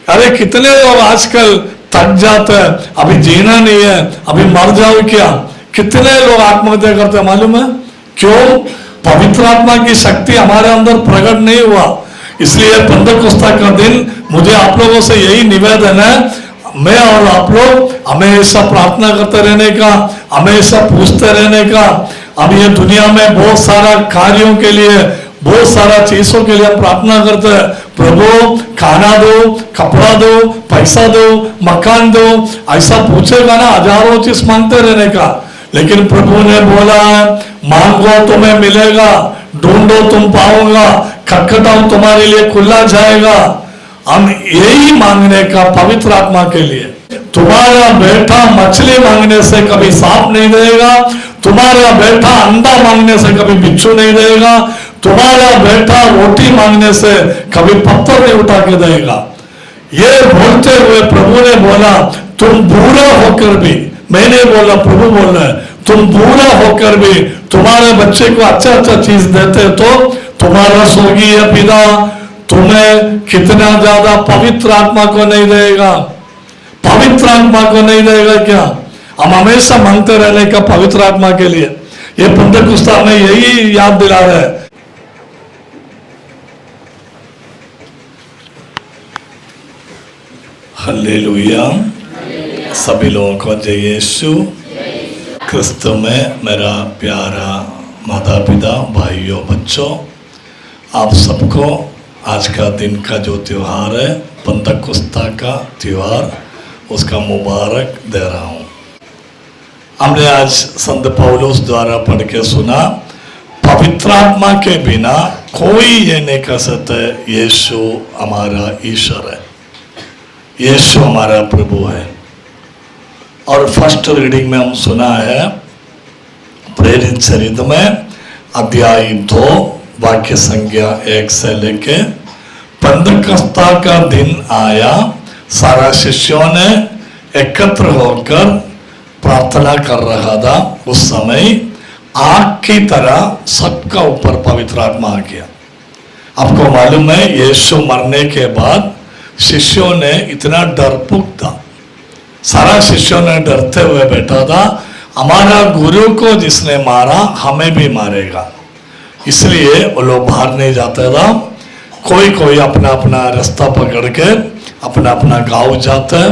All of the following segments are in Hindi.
अरे कितने लोग आजकल थक जाते हैं, अभी जीना नहीं है, अभी मर जाओ क्या। कितने लोग आत्महत्या करते हैं मालूम है क्यों? पवित्र आत्मा की शक्ति हमारे अंदर प्रकट नहीं हुआ। इसलिए पेंटेकोस्ता का दिन मुझे आप लोगों से यही निवेदन है, मैं और आप लोग हमेशा प्रार्थना करते रहने का, हमेशा पूछते रहने का। अब ये दुनिया में बहुत सारा कार्यों के लिए, बहुत सारा चीजों के लिए हम प्रार्थना करते हैं, प्रभु खाना दो, कपड़ा दो, पैसा दो, मकान दो, ऐसा पूछेगा ना, हजारों चीज मांगते रहने का। लेकिन प्रभु ने बोला है, मांगो तुम्हें मिलेगा, ढूंढो तुम पाओगा, खटखटाओ तुम्हारे लिए खुला जाएगा। हम यही मांगने का पवित्र आत्मा के लिए। तुम्हारा बेटा मछली मांगने से कभी सांप नहीं देगा, तुम्हारा बेटा अंडा मांगने से कभी बिच्छू नहीं देगा, तुम्हारा बेटा रोटी मांगने से कभी पत्थर नहीं उठा के देगा। ये बोलते हुए प्रभु ने बोला, तुम बूढ़ा होकर भी, मैंने बोला, प्रभु बोल रहे, तुम बूढ़ा होकर भी तुम्हारे बच्चे को अच्छा अच्छा चीज देते तो तुम्हारा स्वर्गीय पिता तुम्हें कितना ज्यादा पवित्र आत्मा को नहीं देगा। पवित्र आत्मा को नहीं देगा क्या? हम हमेशा मांगते रहने का पवित्र आत्मा के लिए। ये पेंटेकोस्ता में यही याद दिला रहे हैं। हालेलुया। सभी लोगों को जय यीशु। क्रिस्तु में मेरा प्यारा माता पिता, भाइयों, बच्चों, आप सबको आज का दिन का जो त्योहार है, पेंटेकोस्ता का त्योहार, उसका मुबारक दे रहा हूँ। हमने आज संत पौलुस द्वारा पढ़ के सुना, पवित्र आत्मा के बिना कोई ये नहीं कह सकते यीशु हमारा ईश्वर है, यीशु हमारा प्रभु है। और फर्स्ट रीडिंग में हम सुना है प्रेरित चरित्र में अध्याय 2 वाक्य संख्या 1 से लेके, पेंटेकोस्ता का दिन आया, सारा शिष्यों ने एकत्र होकर प्रार्थना कर रहा था। उस समय आग की तरह सबका ऊपर पवित्र आत्मा आ गया। आपको मालूम है, यीशु मरने के बाद शिष्यों ने इतना डरपोक था, सारा शिष्यों ने डरते हुए बैठा था, हमारा गुरु को जिसने मारा हमें भी मारेगा। इसलिए वो लोग बाहर नहीं जाते था। कोई कोई अपना अपना रास्ता पकड़ के अपना अपना गांव जाता है,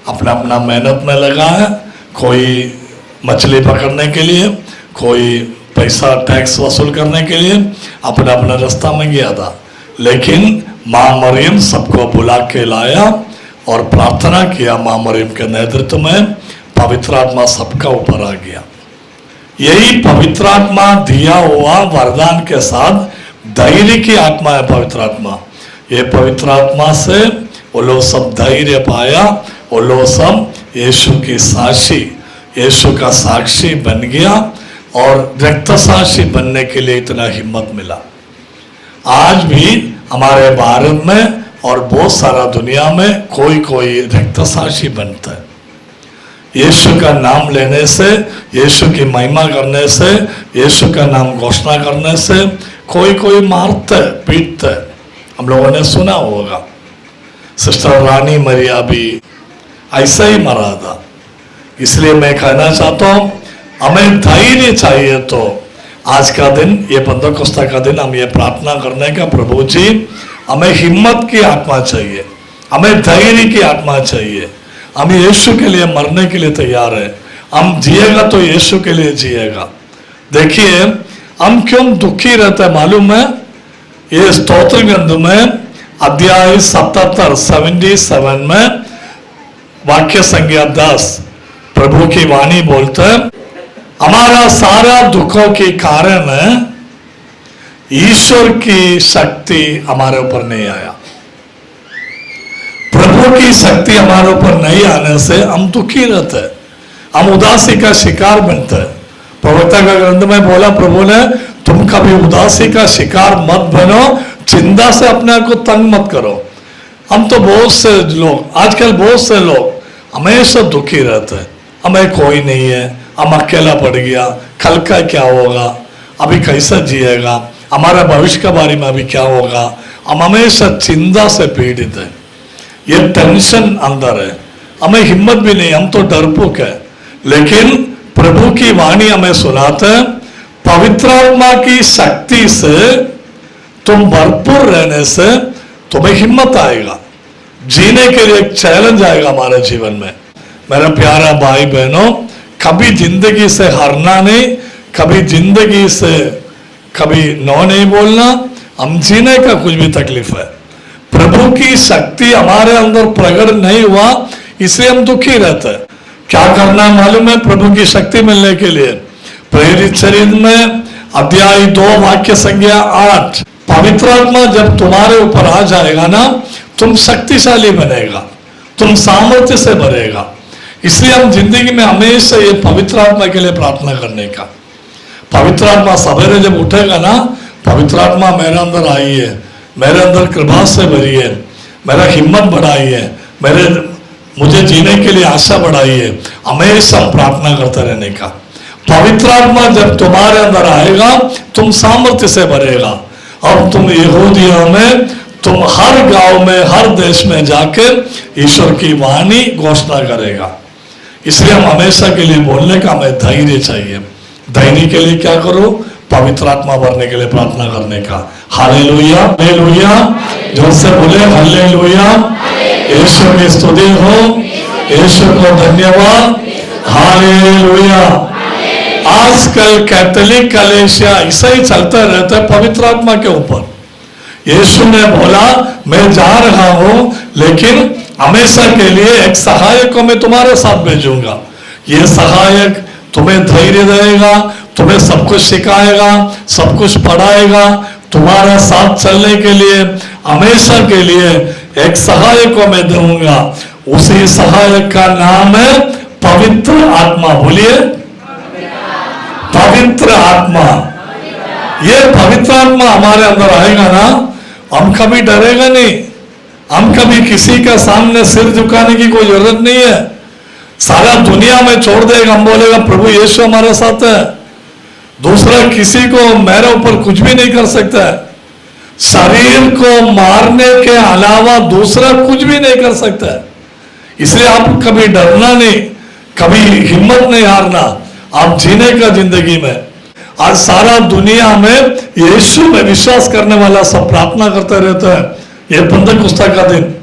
अपना अपना मेहनत में लगा है। कोई मछली पकड़ने के लिए, कोई पैसा टैक्स वसूल करने के लिए अपना अपना रास्ता में गया था। लेकिन माँ मरियम सबको बुला के लाया और प्रार्थना किया। माँ मरियम के नेतृत्व में पवित्र आत्मा सबका ऊपर आ गया। यही पवित्र आत्मा दिया हुआ वरदान के साथ धैर्य की आत्मा है पवित्र आत्मा। ये पवित्र आत्मा से वो लोग सब धैर्य पाया, वो लोग सब यीशु की साक्षी, यीशु का साक्षी बन गया और रक्त साक्षी बनने के लिए इतना हिम्मत मिला। आज भी हमारे भारत में और बहुत सारा दुनिया में कोई कोई रक्त साक्षी बनता है। यीशु का नाम लेने से, यीशु की महिमा करने से, यीशु का नाम घोषणा करने से कोई कोई मारता है, पीटता है। हम लोगों ने सुना होगा, सिस्टर रानी मरिया भी ऐसा ही मरा था। इसलिए मैं कहना चाहता हूँ, हमें धैर्य चाहिए। तो आज का दिन, ये पेंटेकोस्ता का दिन, हम ये प्रार्थना करने का, प्रभु जी हमें हिम्मत की आत्मा चाहिए, हमें धैर्य की आत्मा चाहिए। हम यीशु के लिए मरने के लिए तैयार है। हम जिएगा तो यीशु के लिए जिएगा। देखिए हम क्यों दुखी रहते हैं मालूम है? ये स्तोत्र ग्रंथ में अध्याय 77 में वाक्य संख्या 10 प्रभु की वाणी बोलते हैं, हमारा सारा दुखों के कारण ईश्वर की शक्ति हमारे ऊपर नहीं आया। प्रभु की शक्ति हमारे ऊपर नहीं आने से हम दुखी रहते हैं, हम उदासी का शिकार बनते हैं। प्रवक्ता का ग्रंथ में बोला प्रभु ने, तुम कभी उदासी का शिकार मत बनो, चिंता से अपने आप को तंग मत करो। हम तो बहुत से लोग, आजकल बहुत से लोग हमेशा दुखी रहते हैं, हमें कोई नहीं है, हम अकेला पड़ गया, कल का क्या होगा, अभी कैसा जिएगा, हमारा भविष्य के बारे में अभी क्या होगा। हम हमेशा चिंता से पीड़ित है। ये टेंशन अंदर है, हमें हिम्मत भी नहीं, हम तो डरपोक है। लेकिन प्रभु की वाणी हमें सुनाते हैं, पवित्र आत्मा की शक्ति से तुम भरपूर रहने से तुम्हें हिम्मत आएगा, जीने के लिए एक चैलेंज आएगा हमारे जीवन में। मेरा प्यारा भाई बहनों, कभी जिंदगी से हारना नहीं, कभी जिंदगी से कभी नो नहीं बोलना। हम जीने का कुछ भी तकलीफ है, प्रभु की शक्ति हमारे अंदर प्रकट नहीं हुआ इसलिए हम दुखी रहते हैं। क्या करना मालूम है प्रभु की शक्ति मिलने के लिए? प्रेरित चरित्र में अध्याय 2 वाक्य संख्या 8, पवित्र आत्मा जब तुम्हारे ऊपर आ जाएगा ना, तुम शक्तिशाली बनेगा, तुम सामर्थ्य से भरेगा। इसलिए हम जिंदगी में हमेशा ये पवित्र आत्मा के लिए प्रार्थना करने का। पवित्र आत्मा सवेरे जब उठेगा ना, पवित्र आत्मा मेरे अंदर आई है, मेरे अंदर कृपा से भरी है, मेरा हिम्मत बढ़ाई है, मुझे जीने के लिए आशा बढ़ाई है। हमेशा प्रार्थना करते रहने का। पवित्र आत्मा जब तुम्हारे अंदर आएगा, तुम सामर्थ्य से भरेगा और तुम यहूदियों में, तुम हर गांव में, हर देश में जाकर ईश्वर की वाणी घोषणा करेगा। इसलिए हम हमेशा के लिए बोलने का हमें धैर्य चाहिए। धैर्य के लिए क्या करो? पवित्र आत्मा भरने के लिए प्रार्थना करने का। हालेलुया, हालेलुया, जोर से बोले हालेलुया। यीशु की स्तुति हो, यीशु को धन्यवाद, हालेलुया। आजकल कैथोलिक कलीसिया ऐसा ही चलता रहता है पवित्र आत्मा के ऊपर। यीशु ने बोला मैं जा रहा हूं, लेकिन हमेशा के लिए एक सहायक को मैं तुम्हारे साथ भेजूंगा। ये सहायक तुम्हें धैर्य देगा, तुम्हें सब कुछ सिखाएगा, सब कुछ पढ़ाएगा, तुम्हारा साथ चलने के लिए हमेशा के लिए एक सहायक को मैं दूंगा। उसी सहायक का नाम है पवित्र आत्मा। बोलिए पवित्र आत्मा। ये पवित्र आत्मा हमारे अंदर आएगा ना, हम कभी डरेगा नहीं, हम कभी किसी के सामने सिर झुकाने की कोई जरूरत नहीं है। सारा दुनिया में छोड़ देगा, हम बोलेगा प्रभु यीशु हमारे साथ है, दूसरा किसी को मेरे ऊपर कुछ भी नहीं कर सकता है। शरीर को मारने के अलावा दूसरा कुछ भी नहीं कर सकता है। इसलिए आप कभी डरना नहीं, कभी हिम्मत नहीं हारना, आप जीने का जिंदगी में। आज सारा दुनिया में यीशु में विश्वास करने वाला सब प्रार्थना करते रहता है। ये पेंटेकोस्ते का दिन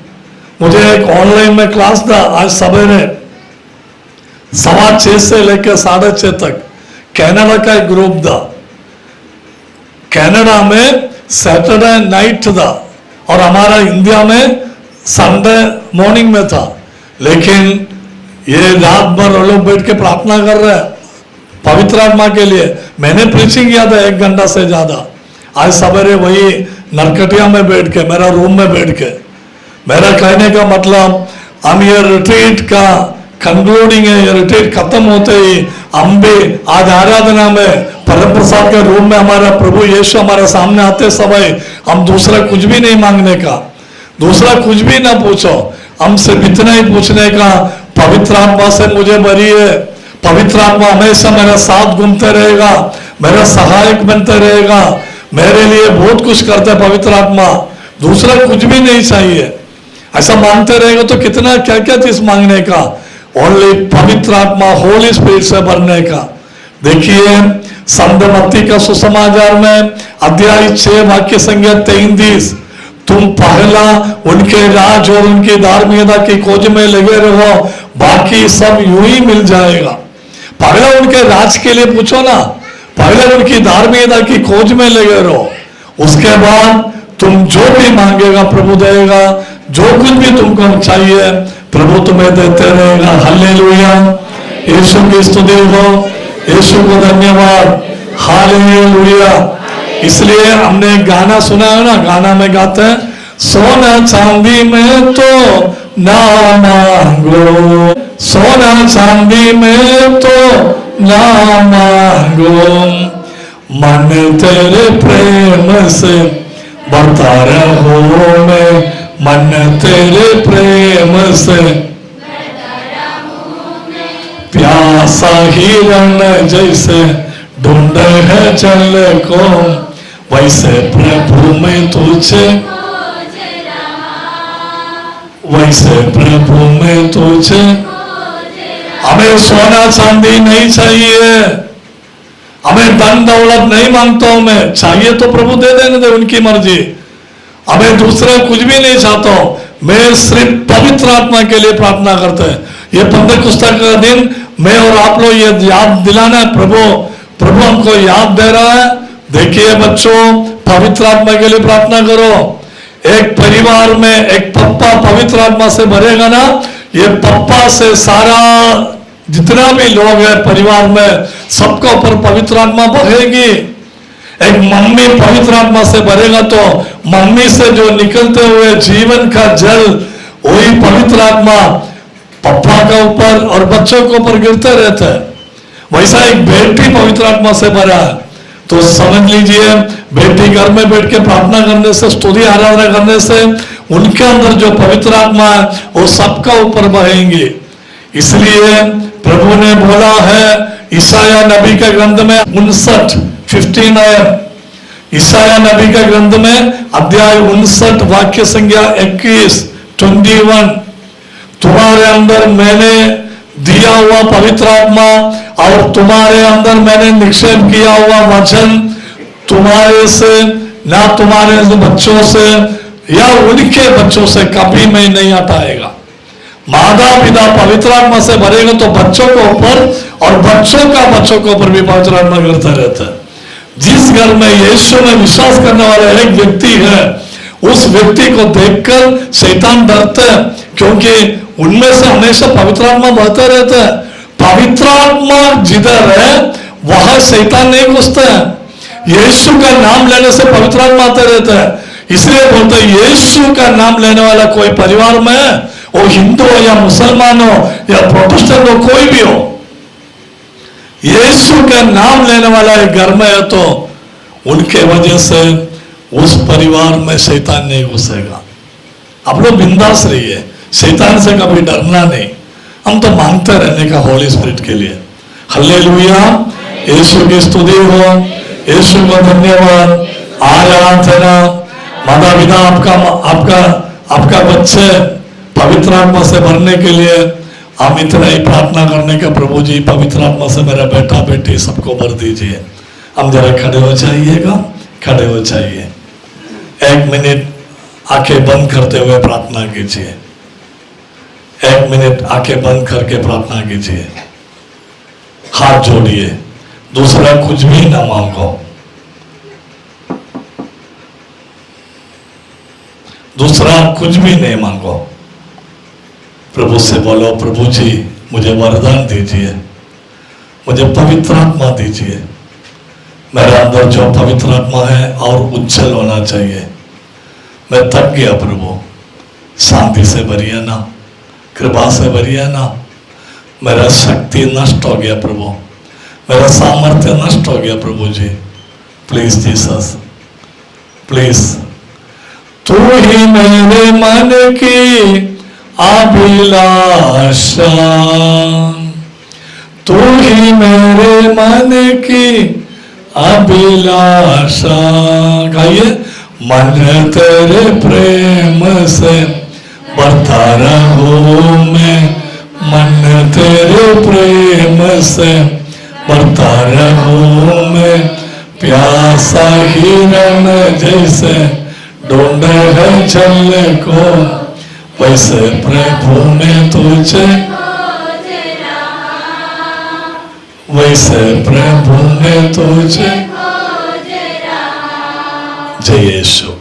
मुझे एक ऑनलाइन में क्लास था आज सवेरे 6:15 से लेकर 6:30 तक। कनाडा का एक ग्रुप था, कनाडा में सैटरडे नाइट था और हमारा इंडिया में संडे मॉर्निंग में था। लेकिन ये रात भर वो लोग बैठ के प्रार्थना कर रहे हैं पवित्र आत्मा के लिए। मैंने प्रीचिंग किया था 1 घंटा से ज्यादा। आज सवेरे वही नरकटिया में बैठ के, मेरा रूम में बैठ के, मेरा कहने का मतलब हम ये रिट्रीट का कंक्लूडिंग है, ये रिट्रीट खत्म होते ही हम भी आज आराधना में परम प्रसाद के रूम में हमारा प्रभु यीशु हमारे सामने आते समय हम दूसरा कुछ भी नहीं मांगने का, दूसरा कुछ भी ना पूछो, हम सिर्फ इतना ही पूछने का पवित्र आत्मा से मुझे भरी है, पवित्र आत्मा हमेशा मेरे साथ घूमते रहेगा, मेरा सहायक बनते रहेगा, मेरे लिए बहुत कुछ करता है पवित्र आत्मा, दूसरा कुछ भी नहीं चाहिए। ऐसा मांगते रहेगा तो कितना क्या क्या चीज मांगने का, ओनली पवित्र आत्मा होली स्पिरिट से भरने का। देखिए संत मत्ती का सुसमाचार में अध्याय 6 वाक्य संख्या 33, तुम पहला उनके राज और उनकी धार्मिकता की खोज में लगे रहो, बाकी सब यूं ही मिल जाएगा। पहला उनके राज के लिए पूछो ना, पहले उनकी धार्मिकता की खोज में लगे रहो, उसके बाद तुम जो भी मांगेगा प्रभु देगा, जो कुछ भी तुमको चाहिए प्रभु तुम्हें देते रहेगा। हालेलुया, यीशु की स्तुति हो, यीशु को धन्यवाद, हालेलुया। इसलिए हमने गाना सुना है ना, गाना में गाते हैं सोना चांदी में तो ना मांगो, सोना चांदी में तो ना मांगो, मन तेरे प्रेम से बढ़ता रहो, मैं मन तेरे प्रेम से प्यासा हिरण जैसे ढूंढ है जल को, वैसे प्रभु में तुझे वैसे प्रभु में तुझे। हमें सोना चांदी नहीं चाहिए, हमें धन दौलत नहीं मांगता हूं मैं, चाहिए तो प्रभु दे देने दे, उनकी मर्जी। हमें दूसरा कुछ भी नहीं चाहता हूं, मैं सिर्फ पवित्र आत्मा के लिए प्रार्थना करता है। ये पंतेकोस्ता का दिन मैं और आप लोग ये याद दिलाना है, प्रभु हमको याद दे रहा है। देखिए बच्चों, पवित्र आत्मा के लिए प्रार्थना करो। एक परिवार में एक पप्पा पवित्र आत्मा से भरेगा ना, ये पप्पा से सारा जितना भी लोग हैं परिवार में, सबके ऊपर पवित्र आत्मा बहेगी। एक मम्मी पवित्र आत्मा से भरेगा तो मम्मी से जो निकलते हुए जीवन का जल, वही पवित्र आत्मा पप्पा के ऊपर और बच्चों के ऊपर गिरते रहता है। वैसा एक बेटी पवित्र आत्मा से भरा है, तो समझ लीजिए बेटी घर में बैठ के प्रार्थना करने से, स्तुति आराधना करने से उनके अंदर जो पवित्र आत्मा है वो सबका ऊपर बहेंगे। इसलिए प्रभु ने बोला है ईसाया नबी के ग्रंथ में 59 ईसाया नबी के ग्रंथ में अध्याय 59 वाक्य संख्या 21 तुम्हारे अंदर मैंने दिया हुआ पवित्र आत्मा और तुम्हारे अंदर मैंने निक्षेप किया हुआ वचन तुम्हारे से, ना तुम्हारे बच्चों से या उनके बच्चों से कभी मैं नहीं हटाएगा। माता पिता पवित्र आत्मा से भरेगा तो बच्चों के ऊपर और बच्चों के ऊपर भी पवित्र आत्मा करता रहता है। जिस घर में यीशु में विश्वास करने वाला एक व्यक्ति है, उस व्यक्ति को देखकर शैतान डरता है, क्योंकि उनमें से हमेशा पवित्र आत्मा बहता रहता है। पवित्र आत्मा जिधर है वहां शैतान नहीं घुसता है। यीशु का नाम लेने से पवित्र आत्मा आता रहता है। इसलिए बोलते हैं यीशु का नाम लेने वाला कोई परिवार में है, वो हिंदू हो या मुसलमान हो या प्रोटेस्टेंट हो, कोई भी हो, यीशु का नाम लेने वाला एक घर में है तो उनके वजह से उस परिवार में शैतान नहीं घुसेगा। आप लोग बिंदास रहिए, शैतान से कभी डरना नहीं। हम तो मांगते रहने का होली स्पिरिट के लिए। हालेलुया, यीशु की स्तुति हो, यीशु को धन्यवाद, आराधना। माता पिता आपका बच्चे पवित्र आत्मा से भरने के लिए हम इतना ही प्रार्थना करने का, प्रभु जी पवित्र आत्मा से मेरा बेटा बेटी सबको भर दीजिए। हम जरा खड़े हो जाइएगा, खड़े हो जाइए। 1 मिनट आंखें बंद करते हुए प्रार्थना कीजिए। 1 मिनट आंखें बंद करके प्रार्थना कीजिए। हाथ जोड़िए, दूसरा कुछ भी ना मांगो, दूसरा कुछ भी नहीं मांगो। प्रभु से बोलो, प्रभु जी मुझे वरदान दीजिए, मुझे पवित्र आत्मा दीजिए। मेरे अंदर जो पवित्र आत्मा है और उज्जवल होना चाहिए। मैं थक गया प्रभु, शांति से भरिए ना, कृपा से भरिए ना। मेरा शक्ति नष्ट हो गया प्रभु, मेरा सामर्थ्य नष्ट हो गया प्रभु जी। Please Jesus, please. तू ही मेरे मन की अभिलाषा, तू ही मेरे मन की अभिलाषा। गाइए, मन तेरे प्रेम से बढ़ता रहूं मैं, मन तेरे प्रेम से बढ़ता रहूं मैं। प्यासा हिरण जैसे ढूंढ है जल को, वैसे प्रभु में तुझे, वैसे प्रभु में तुझे। जय यीशु।